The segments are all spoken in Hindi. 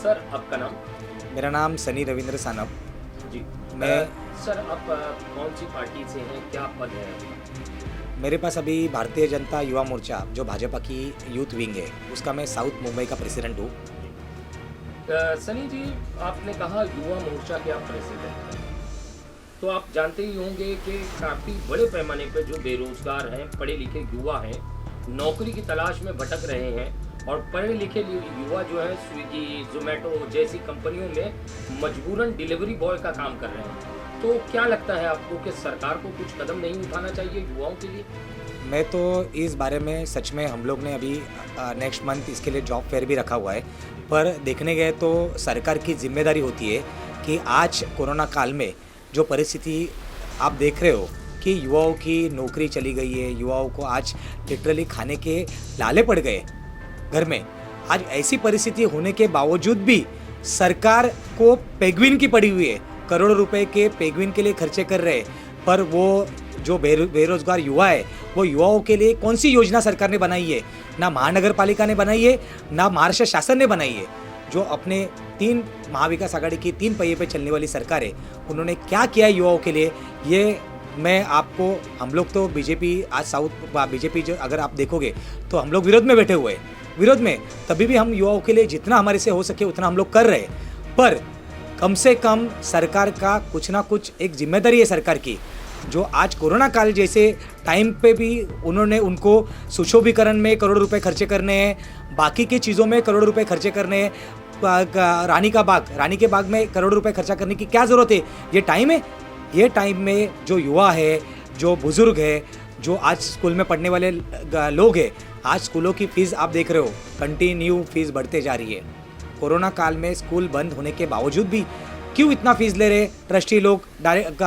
सर आपका नाम? मेरा नाम सनी रविंद्र सानप। जी। मैं सर आप कौन सी पार्टी से हैं, क्या पद है आपका? मेरे पास अभी भारतीय जनता युवा मोर्चा जो भाजपा की यूथ विंग है उसका मैं साउथ मुंबई का प्रेसिडेंट हूँ। सनी जी, आपने कहा युवा मोर्चा के आप प्रेसिडेंट हैं, तो आप जानते ही होंगे कि काफ़ी बड़े पैमाने पर जो बेरोजगार हैं, पढ़े लिखे युवा हैं, नौकरी की तलाश में भटक रहे हैं और पढ़े लिखे युवा जो है स्विगी जोमेटो जैसी कंपनियों में मजबूरन डिलीवरी बॉय का काम कर रहे हैं। तो क्या लगता है आपको कि सरकार को कुछ कदम नहीं उठाना चाहिए युवाओं के लिए? मैं तो इस बारे में सच में हम लोग ने अभी नेक्स्ट मंथ इसके लिए जॉब फेयर भी रखा हुआ है, पर देखने गए तो सरकार की जिम्मेदारी होती है कि आज कोरोना काल में जो परिस्थिति आप देख रहे हो कि युवाओं की नौकरी चली गई है, युवाओं को आज लिटरली खाने के लाले पड़ गए घर में। आज ऐसी परिस्थिति होने के बावजूद भी सरकार को पेंगुइन की पड़ी हुई है, करोड़ों रुपए के पेंगुइन के लिए खर्चे कर रहे हैं, पर वो जो बेरोजगार युवा है वो युवाओं के लिए कौन सी योजना सरकार ने बनाई है? ना महानगर पालिका ने बनाई है, ना महाराष्ट्र शासन ने बनाई है। जो अपने 3 महाविकास आघाड़ी की 3 पहिए पे चलने वाली सरकार है, उन्होंने क्या किया है युवाओं के लिए, ये मैं आपको, हम लोग तो बीजेपी आज साउथ बीजेपी जो अगर आप देखोगे तो हम लोग विरोध में बैठे हुए हैं, विरोध में तभी भी हम युवाओं के लिए जितना हमारे से हो सके उतना हम लोग कर रहे हैं। पर कम से कम सरकार का कुछ ना कुछ एक जिम्मेदारी है सरकार की, जो आज कोरोना काल जैसे टाइम पे भी उन्होंने उनको सुशोभीकरण में करोड़ों रुपए खर्चे करने हैं, बाकी की चीज़ों में करोड़ों रुपए खर्चे करने हैं, रानी के बाग में करोड़ों रुपए खर्चा करने की क्या ज़रूरत है? ये टाइम है? ये टाइम में जो युवा है, जो बुज़ुर्ग है, जो आज स्कूल में पढ़ने वाले लोग हैं, आज स्कूलों की फ़ीस आप देख रहे हो कंटिन्यू फीस बढ़ते जा रही है। कोरोना काल में स्कूल बंद होने के बावजूद भी क्यों इतना फीस ले रहे ट्रस्टी लोग? डायरेक्ट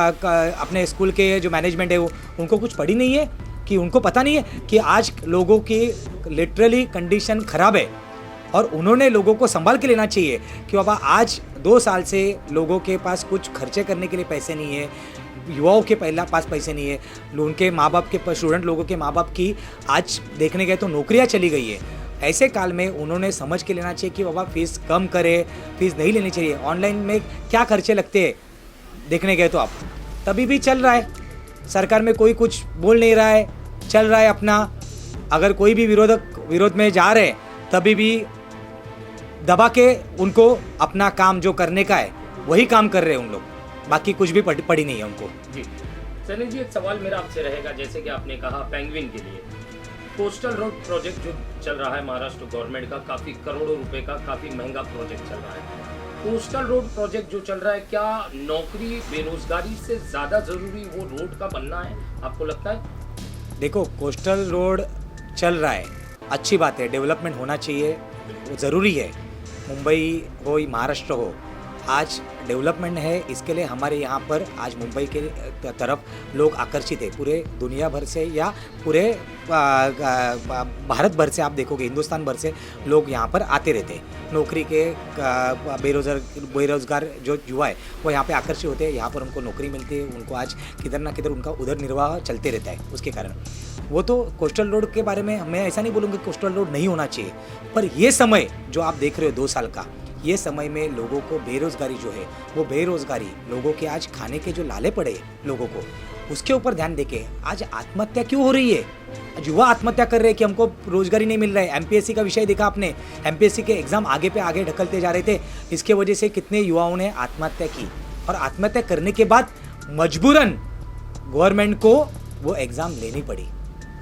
अपने स्कूल के जो मैनेजमेंट है वो उनको कुछ पड़ी नहीं है कि उनको पता नहीं है कि आज लोगों की लिटरली कंडीशन ख़राब है और उन्होंने लोगों को संभाल के लेना चाहिए कि बाबा आज 2 साल से लोगों के पास कुछ खर्चे करने के लिए पैसे नहीं है, युवाओं के पास पैसे नहीं है, उनके माँ बाप के स्टूडेंट लोगों के माँ बाप की आज देखने गए तो नौकरियाँ चली गई है। ऐसे काल में उन्होंने समझ के लेना चाहिए कि बाबा फीस कम करे, फीस नहीं लेनी चाहिए। ऑनलाइन में क्या खर्चे लगते हैं देखने गए तो आप, तभी भी चल रहा है, सरकार में कोई कुछ बोल नहीं रहा है, चल रहा है अपना। अगर कोई भी विरोध में जा रहे हैं तभी भी दबा के उनको अपना काम जो करने का है वही काम कर रहे हैं उन लोग, बाकी कुछ भी पड़ी नहीं है उनको। जी सनी जी, एक सवाल मेरा आपसे रहेगा, जैसे कि आपने कहा पेंगुइन के लिए कोस्टल रोड प्रोजेक्ट जो चल रहा है महाराष्ट्र गवर्नमेंट का, काफ़ी करोड़ों रुपए का काफ़ी महंगा प्रोजेक्ट चल रहा है। कोस्टल रोड प्रोजेक्ट जो चल रहा है, क्या नौकरी बेरोजगारी से ज़्यादा ज़रूरी वो रोड का बनना है, आपको लगता है? देखो, कोस्टल रोड चल रहा है, अच्छी बात है, डेवलपमेंट होना चाहिए, वो ज़रूरी है। मुंबई हो या महाराष्ट्र हो, आज डेवलपमेंट है, इसके लिए हमारे यहाँ पर आज मुंबई के तरफ लोग आकर्षित है, पूरे दुनिया भर से या पूरे भारत भर से आप देखोगे, हिंदुस्तान भर से लोग यहाँ पर आते रहते हैं। नौकरी के बेरोजगार जो युवा है वो यहाँ पे आकर्षित होते हैं, यहाँ पर उनको नौकरी मिलती है, उनको आज किधर ना किधर उनका उधर निर्वाह चलते रहता है। उसके कारण वो तो कोस्टल रोड के बारे में मैं ऐसा नहीं बोलूँगा कि कोस्टल रोड नहीं होना चाहिए, पर ये समय जो आप देख रहे हो 2 साल का, ये समय में लोगों को बेरोजगारी जो है वो बेरोजगारी लोगों के आज खाने के जो लाले पड़े लोगों को, उसके ऊपर ध्यान देके आज आत्महत्या क्यों हो रही है? युवा आत्महत्या कर रहे हैं कि हमको रोजगारी नहीं मिल रहा है। एमपीएससी का विषय देखा आपने, एमपीएससी के एग्जाम आगे पे आगे ढकलते जा रहे थे, इसके वजह से कितने युवाओं ने आत्महत्या की और आत्महत्या करने के बाद मजबूरन गवर्नमेंट को वो एग्ज़ाम लेनी पड़ी।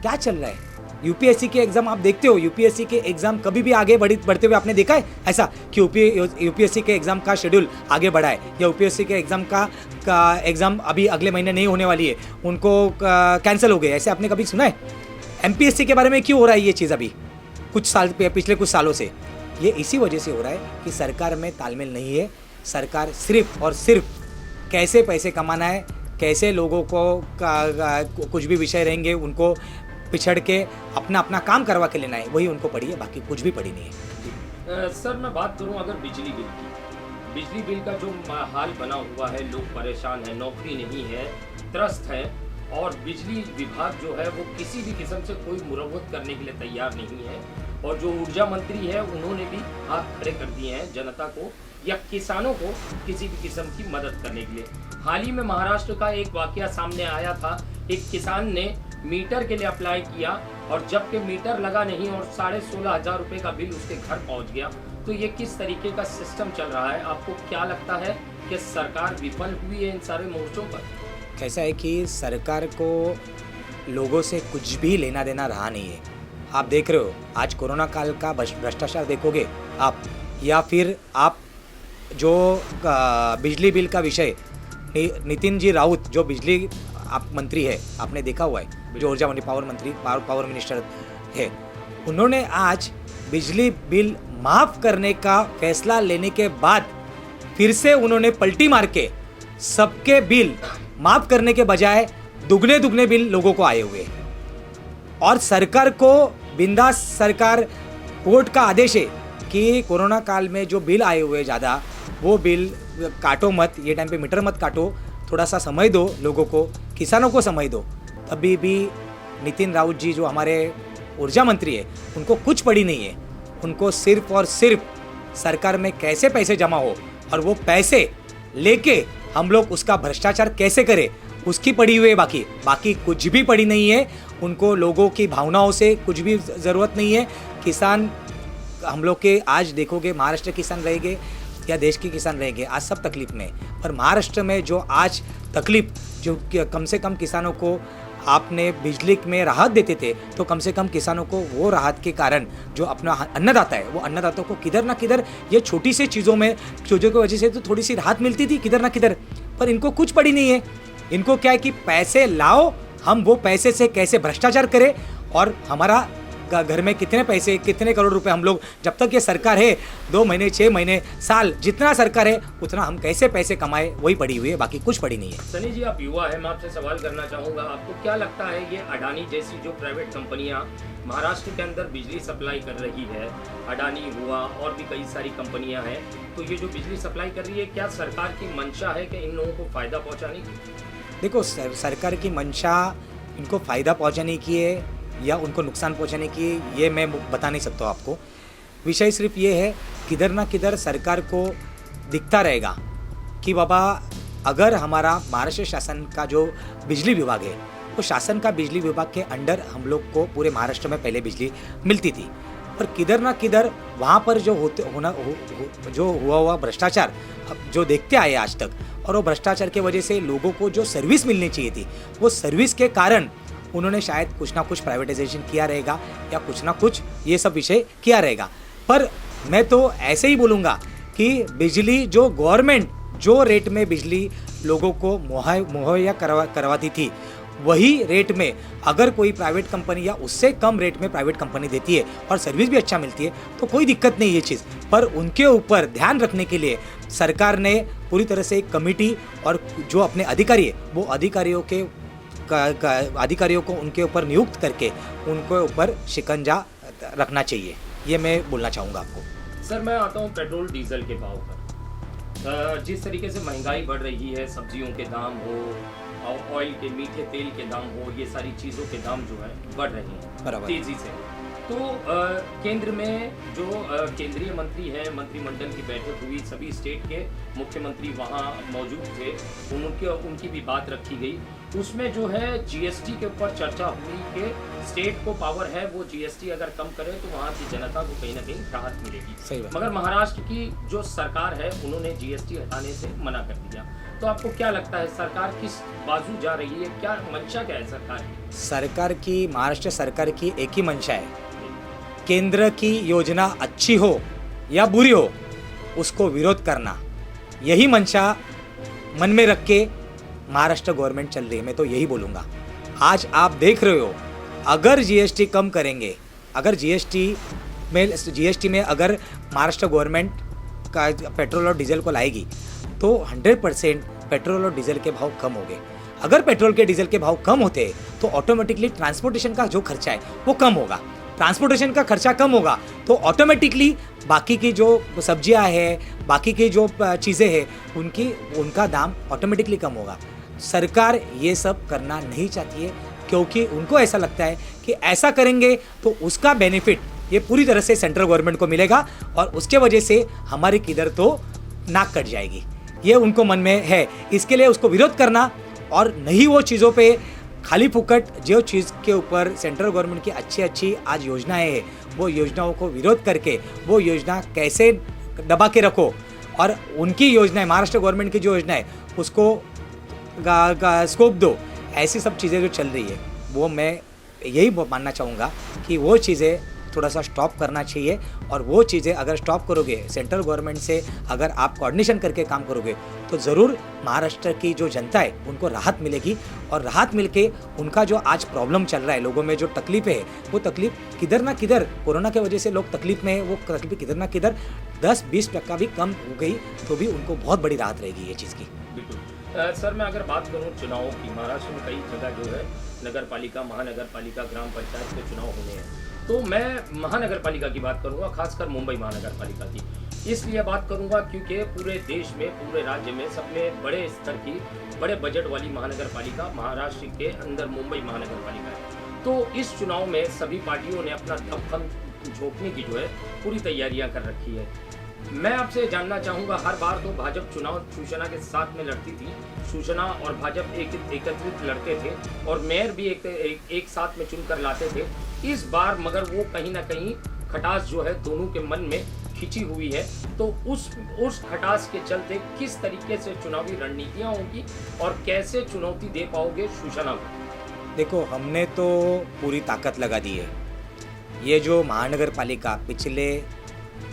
क्या चल रहा है? यूपीएससी के एग्जाम आप देखते हो, यूपीएससी के एग्जाम कभी भी आगे बढ़ते हुए आपने देखा है ऐसा कि यूपीएससी के एग्जाम का शेड्यूल आगे बढ़ा है, या यूपीएससी के एग्जाम का एग्जाम अभी अगले महीने नहीं होने वाली है, उनको कैंसिल हो गए, ऐसे आपने कभी सुना है? एमपीएससी के बारे में क्यों हो रहा है ये चीज़ अभी पिछले कुछ सालों से? ये इसी वजह से हो रहा है कि सरकार में तालमेल नहीं है। सरकार सिर्फ और सिर्फ कैसे पैसे कमाना है, कैसे लोगों को कुछ भी विषय रहेंगे उनको पिछड़ के अपना काम करवा के लेना है, वही उनको पड़ी है, बाकी कुछ भी पड़ी नहीं है। सर मैं बात करूं अगर बिजली बिल की, बिजली बिल का जो हाल बना हुआ है, लोग परेशान हैं, नौकरी नहीं है, त्रस्त हैं और बिजली विभाग जो है वो किसी भी किस्म से कोई मुरम्मत करने के लिए तैयार नहीं है। और जो ऊर्जा मंत्री है उन्होंने भी हाथ खड़े कर दिए हैं जनता को या किसानों को किसी भी किस्म की मदद करने के लिए। हाल ही में महाराष्ट्र का एक वाकया सामने आया था, एक किसान ने मीटर के लिए अप्लाई किया और जबकि मीटर लगा नहीं और 16,500 रुपये का बिल उसके घर पहुंच गया। तो ये किस तरीके का सिस्टम चल रहा है? आपको क्या लगता है कि सरकार विफल हुई है इन सारे मोर्चों पर? कैसा है कि सरकार को लोगों से कुछ भी लेना देना रहा नहीं है। आप देख रहे हो आज कोरोना काल का भ्रष्टाचार देखोगे आप, या फिर आप जो बिजली बिल का विषय, नितिन जी राउत जो बिजली आप मंत्री है, आपने देखा हुआ है, जो ऊर्जा मंत्री पावर मिनिस्टर है, उन्होंने आज बिजली बिल माफ़ करने का फैसला लेने के बाद फिर से उन्होंने पलटी मार के सबके बिल माफ़ करने के बजाय दुगने बिल लोगों को आए हुए। और सरकार को बिंदास, सरकार कोर्ट का आदेश है कि कोरोना काल में जो बिल आए हुए ज़्यादा, वो बिल काटो मत, ये टाइम पे मीटर मत काटो, थोड़ा सा समय दो लोगों को, किसानों को समय दो। अभी भी नितिन राउत जी जो हमारे ऊर्जा मंत्री है, उनको कुछ पड़ी नहीं है। उनको सिर्फ और सिर्फ सरकार में कैसे पैसे जमा हो और वो पैसे लेके हम लोग उसका भ्रष्टाचार कैसे करें, उसकी पड़ी हुई है। बाकी कुछ भी पड़ी नहीं है। उनको लोगों की भावनाओं से कुछ भी ज़रूरत नहीं है। किसान हम लोग के आज देखोगे, महाराष्ट्र किसान रहेंगे या देश के किसान रहेंगे, आज सब तकलीफ में। पर महाराष्ट्र में जो आज तकलीफ, जो कम से कम किसानों को आपने बिजली में राहत देते थे, तो कम से कम किसानों को वो राहत के कारण जो अपना अन्नदाता है, वो अन्नदाता को किधर ना किधर ये छोटी सी चीज़ों की वजह से तो थोड़ी सी राहत मिलती थी किधर ना किधर। पर इनको कुछ पड़ी नहीं है। इनको क्या है कि पैसे लाओ, हम वो पैसे से कैसे भ्रष्टाचार करें, और हमारा घर में कितने पैसे, कितने करोड़ रुपए हम लोग, जब तक ये सरकार है, 2 महीने 6 महीने साल जितना सरकार है उतना हम कैसे पैसे कमाए, वही पड़ी हुई है, बाकी कुछ पड़ी नहीं है। सनी जी, आप युवा है, मैं आपसे सवाल करना चाहूँगा, आपको क्या लगता है ये अडानी जैसी जो प्राइवेट कंपनियाँ महाराष्ट्र के अंदर बिजली सप्लाई कर रही है, अडानी हुआ और भी कई सारी कंपनियाँ हैं, तो ये जो बिजली सप्लाई कर रही है, क्या सरकार की मंशा है कि इन लोगों को फ़ायदा पहुँचाने की? देखो, सरकार की मंशा इनको फ़ायदा पहुँचाने की है या उनको नुकसान पहुंचाने की, ये मैं बता नहीं सकता हूँ आपको। विषय सिर्फ ये है, किधर ना किधर सरकार को दिखता रहेगा कि बाबा अगर हमारा महाराष्ट्र शासन का जो बिजली विभाग है, वो शासन का बिजली विभाग के अंडर हम लोग को पूरे महाराष्ट्र में पहले बिजली मिलती थी, पर किधर ना किधर वहाँ पर जो जो हुआ भ्रष्टाचार जो देखते आए आज तक, और वो भ्रष्टाचार के वजह से लोगों को जो सर्विस मिलनी चाहिए थी, वो सर्विस के कारण उन्होंने शायद कुछ ना कुछ प्राइवेटाइजेशन किया रहेगा या कुछ ना कुछ ये सब विषय किया रहेगा। पर मैं तो ऐसे ही बोलूँगा कि बिजली जो गवर्नमेंट जो रेट में बिजली लोगों को मुहैया करवाती थी, वही रेट में अगर कोई प्राइवेट कंपनी या उससे कम रेट में प्राइवेट कंपनी देती है और सर्विस भी अच्छा मिलती है, तो कोई दिक्कत नहीं ये चीज़। पर उनके ऊपर ध्यान रखने के लिए सरकार ने पूरी तरह से एक कमेटी और जो अपने अधिकारी है, वो अधिकारियों को उनके ऊपर नियुक्त करके उनके ऊपर शिकंजा रखना चाहिए, ये मैं बोलना चाहूँगा आपको। सर, मैं आता हूँ पेट्रोल डीजल के भाव पर। जिस तरीके से महंगाई बढ़ रही है, सब्जियों के दाम हो, ऑयल के, मीठे तेल के दाम हो, ये सारी चीज़ों के दाम जो है बढ़ रहे हैं तेज़ी से। तो केंद्र में जो केंद्रीय मंत्री हैं, मंत्रिमंडल की बैठक हुई, सभी स्टेट के मुख्यमंत्री वहाँ मौजूद थे, उनकी भी बात रखी गई। उसमें जो है जीएसटी के ऊपर चर्चा हुई कि स्टेट को पावर है, वो जीएसटी अगर कम करे तो वहाँ की जनता को कहीं ना कहीं राहत मिलेगी। मगर महाराष्ट्र की जो सरकार है, उन्होंने जीएसटी हटाने से मना कर दिया। तो आपको क्या लगता है सरकार किस बाजू जा रही है, क्या मंशा क्या है सरकार की? महाराष्ट्र सरकार की एक ही मंशा है, केंद्र की योजना अच्छी हो या बुरी हो, उसको विरोध करना। यही मंशा मन में रख के महाराष्ट्र गवर्नमेंट चल रही है। मैं तो यही बोलूँगा। आज आप देख रहे हो, अगर जीएसटी कम करेंगे, अगर जीएसटी में अगर महाराष्ट्र गवर्नमेंट का पेट्रोल और डीजल को लाएगी, तो 100% पेट्रोल और डीजल के भाव कम होंगे। अगर पेट्रोल के डीजल के भाव कम होते हैं तो ऑटोमेटिकली ट्रांसपोर्टेशन का जो खर्चा है वो कम होगा। ट्रांसपोर्टेशन का खर्चा कम होगा तो ऑटोमेटिकली बाकी की जो सब्जियां हैं, बाकी की जो चीज़ें हैं, उनका दाम ऑटोमेटिकली कम होगा। सरकार ये सब करना नहीं चाहती है, क्योंकि उनको ऐसा लगता है कि ऐसा करेंगे तो उसका बेनिफिट ये पूरी तरह से सेंट्रल गवर्नमेंट को मिलेगा और उसके वजह से हमारी किधर तो नाक कट जाएगी, ये उनको मन में है। इसके लिए उसको विरोध करना और नहीं वो चीज़ों पे खाली फुकट जो चीज़ के ऊपर सेंट्रल गवर्नमेंट की अच्छी अच्छी आज योजनाएं हैं, वो योजनाओं को विरोध करके वो योजना कैसे दबा के रखो और उनकी योजनाएं, महाराष्ट्र गवर्नमेंट की जो योजना है उसको स्कोप दो। ऐसी सब चीज़ें जो चल रही है वो मैं यही मानना चाहूँगा कि वो चीज़ें थोड़ा सा स्टॉप करना चाहिए। और वो चीज़ें अगर स्टॉप करोगे, सेंट्रल गवर्नमेंट से अगर आप कोऑर्डिनेशन करके काम करोगे तो ज़रूर महाराष्ट्र की जो जनता है उनको राहत मिलेगी। और राहत मिलके उनका जो आज प्रॉब्लम चल रहा है, लोगों में जो तकलीफ़ें है, वो तकलीफ किधर ना किधर, कोरोना की वजह से लोग तकलीफ में है, वो तकलीफ किधर ना किधर 10-20% भी कम हो गई तो भी उनको बहुत बड़ी राहत रहेगी ये चीज़ की। बिल्कुल। सर मैं अगर बात करूं चुनावों की, महाराष्ट्र में कई जगह जो है नगर पालिका, महानगर पालिका, ग्राम पंचायत के चुनाव होने हैं, तो मैं महानगर पालिका की बात करूंगा, खासकर मुंबई महानगर पालिका की। इसलिए बात करूंगा क्योंकि पूरे देश में, पूरे राज्य में सबसे बड़े स्तर की, बड़े बजट वाली महानगर पालिका महाराष्ट्र के अंदर मुंबई महानगर पालिका है। तो इस चुनाव में सभी पार्टियों ने अपना दमखम झोंकने की जो है पूरी तैयारियां कर रखी है। मैं आपसे जानना चाहूँगा, हर बार तो भाजपा चुनाव शिवसेना के साथ में लड़ती थी, शिवसेना और भाजपा एकत्रित लड़ते थे और मेयर भी एक साथ में चुनकर लाते थे। इस बार मगर वो कहीं ना कहीं खटास जो है दोनों के मन में खिंची हुई है, तो उस खटास के चलते किस तरीके से चुनावी रणनीतियाँ होंगी और कैसे चुनौती दे पाओगे शिवसेना को? देखो, हमने तो पूरी ताकत लगा दी है। ये जो महानगर पालिका पिछले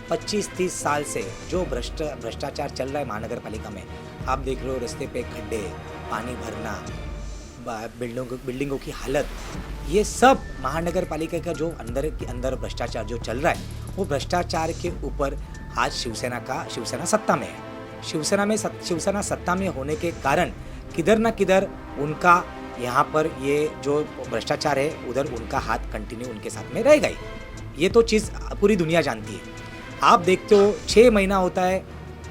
25-30 साल से जो भ्रष्टाचार चल रहा है महानगर पालिका में, आप देख रहे हो रास्ते पे खड्डे, पानी भरना, बिल्डिंगों की हालत, ये सब महानगर पालिका का जो अंदर भ्रष्टाचार जो चल रहा है, वो भ्रष्टाचार के ऊपर आज शिवसेना सत्ता में है। शिवसेना सत्ता में होने के कारण किधर ना किधर उनका यहाँ पर ये जो भ्रष्टाचार है उधर उनका हाथ कंटिन्यू उनके साथ में रहेगा ही। ये तो चीज़ पूरी दुनिया जानती है। आप देखते हो 6 महीना होता है,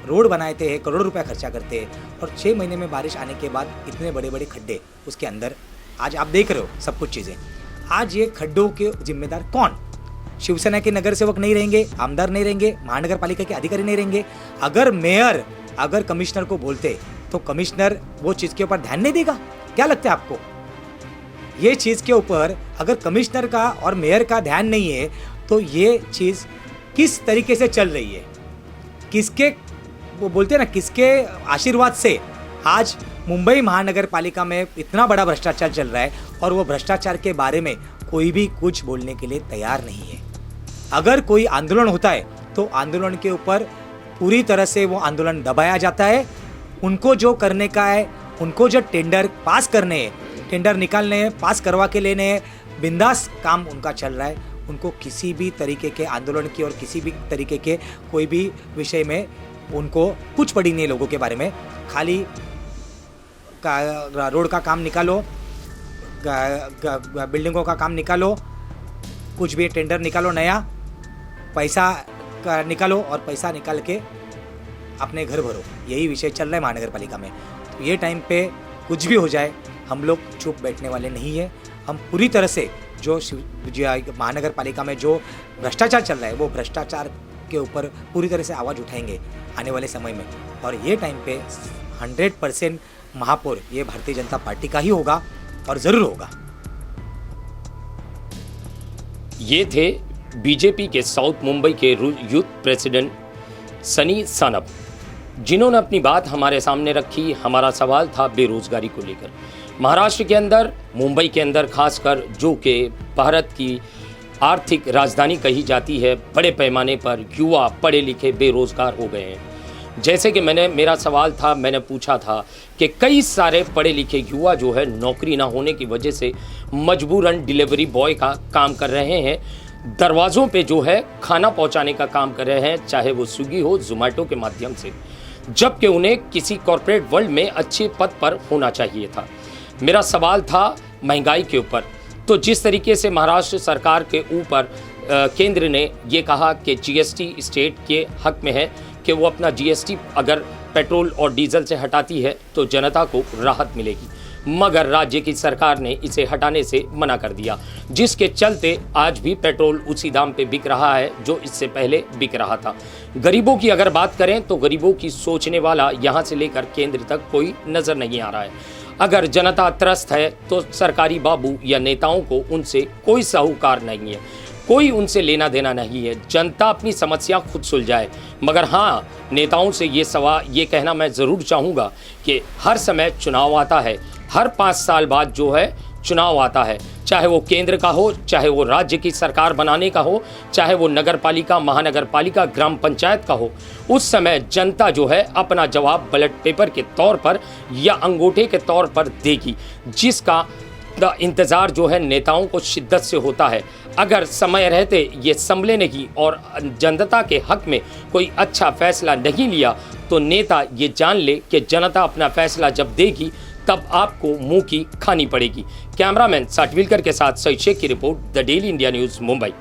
रोड बनाते हैं, करोड़ों रुपया खर्चा करते हैं और 6 महीने में बारिश आने के बाद इतने बड़े बड़े खड्डे उसके अंदर। आज आप देख रहे हो सब कुछ चीज़ें। आज ये खड्डों के जिम्मेदार कौन? शिवसेना के नगर सेवक नहीं रहेंगे, आमदार नहीं रहेंगे, महानगर पालिका के अधिकारी नहीं रहेंगे। अगर मेयर अगर कमिश्नर को बोलते तो कमिश्नर वो चीज़ के ऊपर ध्यान नहीं देगा? क्या लगता है आपको? ये चीज़ के ऊपर अगर कमिश्नर का और मेयर का ध्यान नहीं है तो ये चीज़ किस तरीके से चल रही है, किसके, वो बोलते हैं ना, किसके आशीर्वाद से आज मुंबई महानगर पालिका में इतना बड़ा भ्रष्टाचार चल रहा है और वो भ्रष्टाचार के बारे में कोई भी कुछ बोलने के लिए तैयार नहीं है। अगर कोई आंदोलन होता है तो आंदोलन के ऊपर पूरी तरह से वो आंदोलन दबाया जाता है। उनको जो करने का है, उनको जो टेंडर पास करने हैं, टेंडर निकालने हैं, पास करवा के लेने हैं, बिंदास काम उनका चल रहा है। उनको किसी भी तरीके के आंदोलन की और किसी भी तरीके के कोई भी विषय में उनको कुछ पड़ी नहीं। लोगों के बारे में खाली रोड का काम निकालो, बिल्डिंगों का काम निकालो, कुछ भी टेंडर निकालो, नया पैसा निकालो और पैसा निकाल के अपने घर भरो, यही विषय चल रहा है महानगर पालिका में। तो ये टाइम पे कुछ भी हो जाए हम लोग चुप बैठने वाले नहीं है। हम पूरी तरह से जो महानगर पालिका में जो भ्रष्टाचार चल रहा है वो भ्रष्टाचार के ऊपर पूरी तरह से आवाज़ उठाएंगे आने वाले समय में। और ये टाइम पे 100% महापौर ये भारतीय जनता पार्टी का ही होगा और ज़रूर होगा। ये थे बीजेपी के साउथ मुंबई के यूथ प्रेसिडेंट सनी सानप, जिन्होंने अपनी बात हमारे सामने रखी। हमारा सवाल था बेरोजगारी को लेकर। महाराष्ट्र के अंदर, मुंबई के अंदर खासकर, जो कि भारत की आर्थिक राजधानी कही जाती है, बड़े पैमाने पर युवा पढ़े लिखे बेरोजगार हो गए हैं। जैसे कि मेरा सवाल था, मैंने पूछा था कि कई सारे पढ़े लिखे युवा जो है नौकरी ना होने की वजह से मजबूरन डिलीवरी बॉय का काम कर रहे हैं, दरवाज़ों पे जो है खाना पहुंचाने का काम कर रहे हैं, चाहे वो स्विगी हो, जोमेटो के माध्यम से, जबकि उन्हें किसी कॉरपोरेट वर्ल्ड में अच्छे पद पर होना चाहिए था। मेरा सवाल था महंगाई के ऊपर। तो जिस तरीके से महाराष्ट्र सरकार के ऊपर केंद्र ने ये कहा कि जीएसटी स्टेट के हक में है कि वो अपना जीएसटी अगर पेट्रोल और डीजल से हटाती है तो जनता को राहत मिलेगी, मगर राज्य की सरकार ने इसे हटाने से मना कर दिया, जिसके चलते आज भी पेट्रोल उसी दाम पे बिक रहा है जो इससे पहले बिक रहा था। गरीबों की अगर बात करें तो गरीबों की सोचने वाला यहाँ से लेकर केंद्र तक कोई नजर नहीं आ रहा है। अगर जनता त्रस्त है तो सरकारी बाबू या नेताओं को उनसे कोई साहूकार नहीं है, कोई उनसे लेना देना नहीं है। जनता अपनी समस्या खुद सुलझाए। मगर हाँ, नेताओं से ये कहना मैं ज़रूर चाहूँगा कि हर समय चुनाव आता है, हर 5 साल बाद जो है चुनाव आता है, चाहे वो केंद्र का हो, चाहे वो राज्य की सरकार बनाने का हो, चाहे वो नगर पालिका, महानगर पालिका, ग्राम पंचायत का हो। उस समय जनता जो है अपना जवाब बैलेट पेपर के तौर पर या अंगूठे के तौर पर देगी, जिसका इंतज़ार जो है नेताओं को शिद्दत से होता है। अगर समय रहते ये संभले नहीं और जनता के हक में कोई अच्छा फैसला नहीं लिया तो नेता ये जान ले कि जनता अपना फैसला जब देगी तब आपको मुंह की खानी पड़ेगी। कैमरामैन साटविलकर के साथ सईद शेख की report, the daily India news, Mumbai.